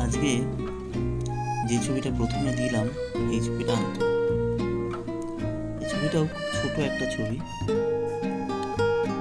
আজকে যে ছবিটা প্রথমে দিলাম এই ছবিটাও খুব ছোট একটা ছবি।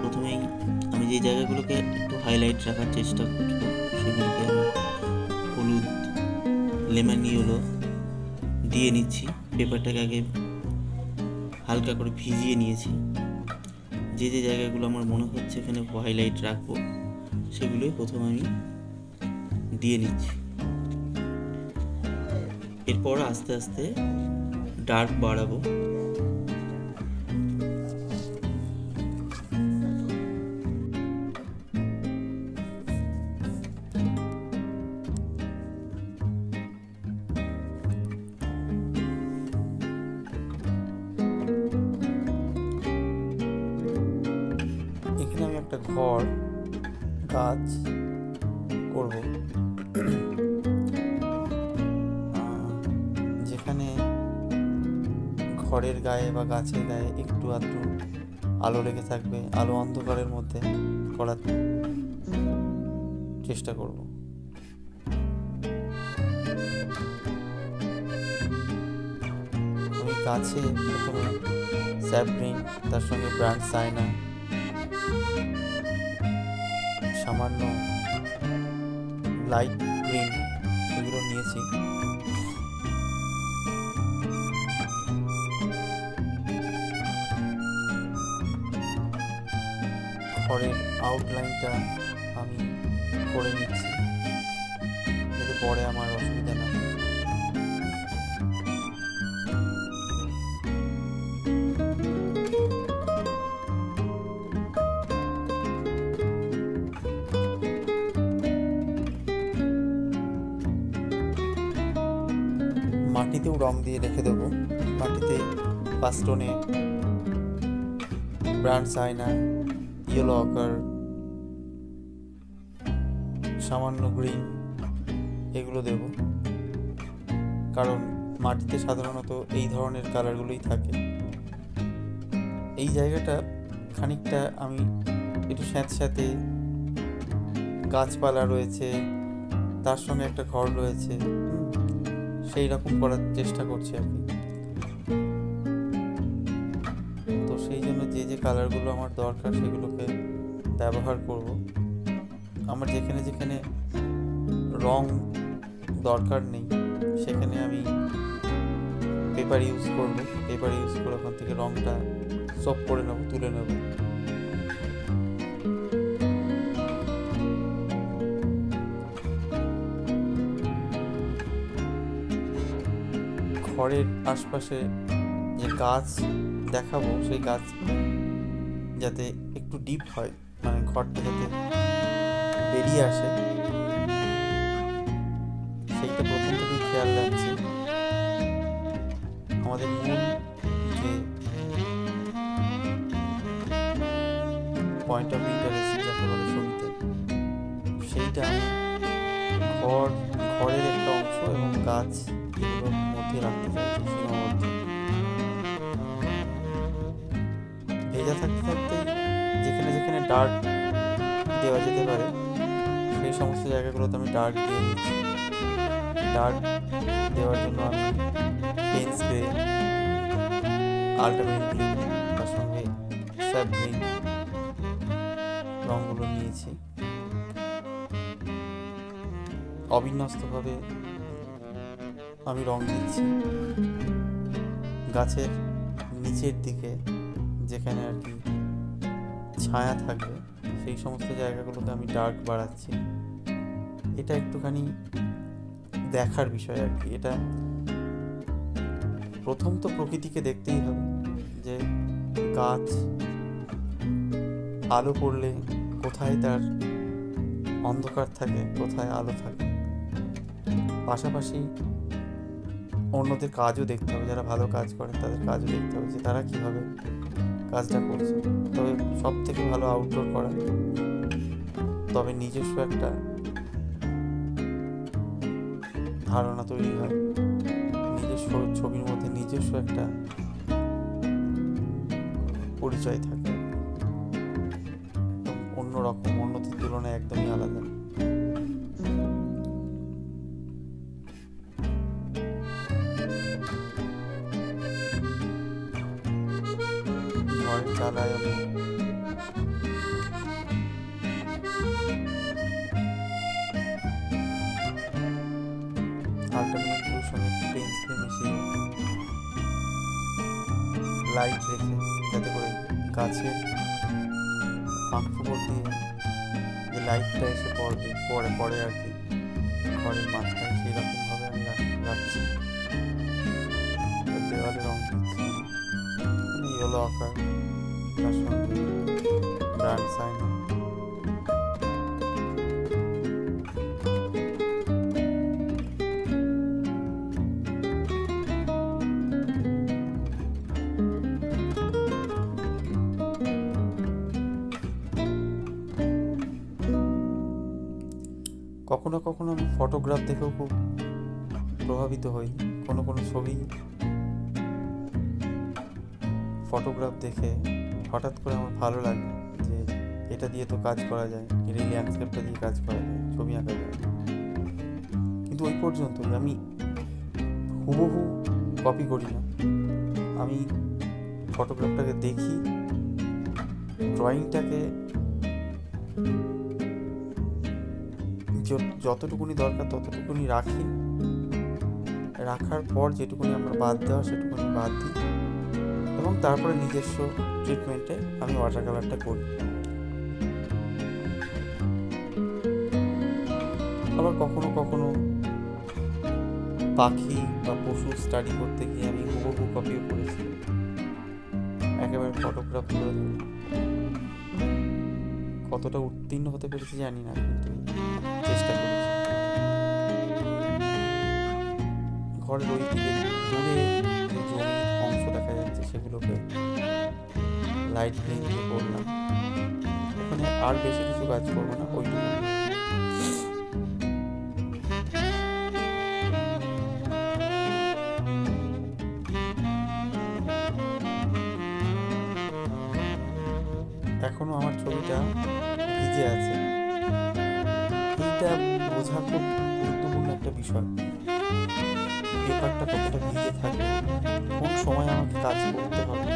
প্রথমেই আমি যে জায়গাগুলোকে একটু হাইলাইট রাখার চেষ্টা করব সেগুলোকে আমি হলুদ লেমন ইয়েলো দিয়ে নিচ্ছি। পেপারটাকে আগে হালকা করে ভিজিয়ে নিয়েছি। যে যে জায়গাগুলো আমার মনে হচ্ছে এখানে হাইলাইট রাখবো সেগুলোই প্রথম আমি দিয়ে নিচ্ছি। এরপর আস্তে আস্তে ডার্ক বাড়াবো। এখানে আমি একটা ঘর গাছ করব, যেখানে ঘরের গায়ে বা গাছের গায়ে একটু আধটু আলো লেগে থাকবে। আলো অন্ধকারের মধ্যে করার চেষ্টা করব। ওই গাছে প্রথমে স্যাপ্রিন, তার সঙ্গে ব্র্যান্ড সাইনা, সামান্য লাইট গ্রিন এগুলো নিয়েছি। ঘরের আউটলাইনটা আমি করে নিচ্ছি যাতে পরে আমার অসুবিধা না হয়। মাটিতেও রং দিয়ে রেখে দেবো। মাটিতে পাস্টোনে, ব্র্যান্ড সাইনা, ইয়েলো অকার, সামান্য গ্রিন এগুলো দেব, কারণ মাটিতে সাধারণত এই ধরনের কালারগুলোই থাকে। এই জায়গাটা খানিকটা আমি একটু স্যাঁতস্যাঁতে, গাছপালা রয়েছে, তার সঙ্গে একটা ঘর রয়েছে, সেই রকম করার চেষ্টা করছি আর কি। তো সেই জন্য যে যে কালারগুলো আমার দরকার সেগুলোকে ব্যবহার করব। আমার যেখানে যেখানে রং দরকার নেই সেখানে আমি পেপার ইউজ করব। পেপার ইউজ করে ওখান থেকে রংটা সব করে নেব, তুলে নেব। ঘরের আশপাশে যে গাছ দেখাবো সেই গাছ যাতে একটু ডিপ হয়, মানে ঘরটা যাতে বেরিয়ে আসে, সেইটা প্রথম থেকেই খেয়াল রাখছি। আমাদের মূল যে পয়েন্ট অফ ইন্টারেস্ট যাকে বলে ছবিতে, সেইটা আমি ঘরের একটা অংশ এবং গাছ এগুলোর মধ্যে রাখতে চাইছি সীমাবদ্ধ। ভেজা থাকতে থাকতে যেখানে যেখানে ডার্ক দেওয়া যেতে পারে সেই সমস্ত জায়গাগুলোতে আমি ডার্ক দিয়ে দিচ্ছি। ডার্ক দেওয়ার জন্য আমি পেন স্প্রে, আল্ট্রামেরিন ব্লু, তার সঙ্গে স্যাপ গ্রিন রঙগুলো নিয়েছি। অবিন্যস্তভাবে আমি রং দিচ্ছি। গাছের নিচের দিকে যেখানে আর কি ছায়া থাকবে সেই সমস্ত জায়গাগুলোতে আমি ডার্ক বাড়াচ্ছি। এটা একটুখানি দেখার বিষয় আর কি। এটা প্রথম তো প্রকৃতিকে দেখতেই হবে যে গাছ আলো পড়লে কোথায় তার অন্ধকার থাকে, কোথায় আলো থাকে। পাশাপাশি অন্যদের কাজও দেখতে হবে, যারা ভালো কাজ করে তাদের কাজও দেখতে হবে যে তারা কীভাবে কাজটা করছে। তবে সব থেকে ভালো আউটডোর করা, তবে নিজস্ব একটা ধারণা তৈরি হয়, নিজস্ব ছবির মধ্যে নিজস্ব একটা পরিচয় থাকে, অন্যরকম, অন্যদের তুলনায় একদমই আলাদা। চালাই আমি। আল্টিমেট ব্লুর সঙ্গে পেন্সিল মিশিয়ে লাইট রেখে, যাতে করে গাছের ফাঁক ফোকর দিয়ে যে লাইটটা এসে পড়ে আর কি ঘরের মাঝখানে, সেই রকম ভাবে আমি রাখছি। দেওয়ালে রং দিচ্ছি ইয়েলো আকার, তার সঙ্গে ব্র্যান্ড সাইন। কখনো কখনো আমি ফটোগ্রাফ দেখেও খুব প্রভাবিত হই। কোনো ছবি ফটোগ্রাফ দেখে হঠাৎ করে আমার ভালো লাগে যে এটা দিয়ে তো কাজ করা যায়, এই ল্যান্ডস্কেপটা দিয়ে কাজ করা যায়, ছবি আঁকা যায়। কিন্তু ওই পর্যন্তই, আমি হুবহু কপি করি না। আমি ফটোগ্রাফটাকে দেখি, ড্রয়িংটাকে যতটুকুনি দরকার ততটুকুনি রাখি, রাখার পর যেটুকুনি আমার বাদ দেওয়া সেটুকুনি বাদ দিই, এবং তারপরে নিজস্ব ট্রিটমেন্টে আমি ওয়াটার কালারটা করি। আবার কখনো কখনো পাখি বা পশু স্টাডি করতে গিয়ে আমি হুবহু কপিও করেছি, একেবারে ফটোগ্রাফ তুলে ধরে। কতটা উত্তীর্ণ হতে পেরেছি জানি না, কিন্তু চেষ্টা করেছি। ঘরের ওই দিকে দূরে যে জমির অংশ দেখা যাচ্ছে সেগুলোকে লাইট পেইন্ট দিয়ে করলাম। ওখানে আর বেশি কিছু কাজ করবো না, ওইটুকু। এখনো আমার ছবিটা ভিজে আছে, এইটা বোঝা খুব গুরুত্বপূর্ণ একটা বিষয়। পেপারটা কতটা ভিজে থাকে, কোন সময় আমাকে কাজ করতে হবে,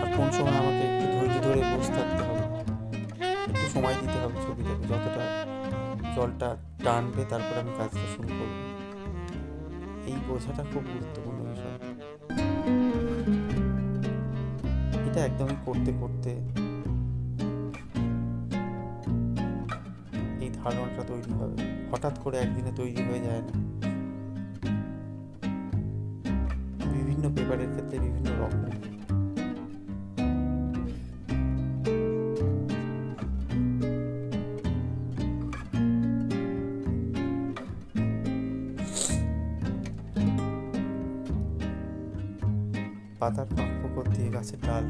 আর কোন সময় আমাকে একটু ধৈর্য ধরে বসে থাকতে হবে, একটু সময় দিতে হবে ছবিটাকে। যতটা জলটা টানবে তারপরে আমি কাজটা শুরু করব, এই বোঝাটা খুব গুরুত্বপূর্ণ বিষয়। এটা একদমই করতে করতে এই ধারণাটা তৈরি হবে, হঠাৎ করে একদিনে তৈরি হয়ে যায় না। বিভিন্ন পেপারের ক্ষেত্রে বিভিন্ন রকম। পাতার ফাঁক ফোকর দিয়ে গাছের ডাল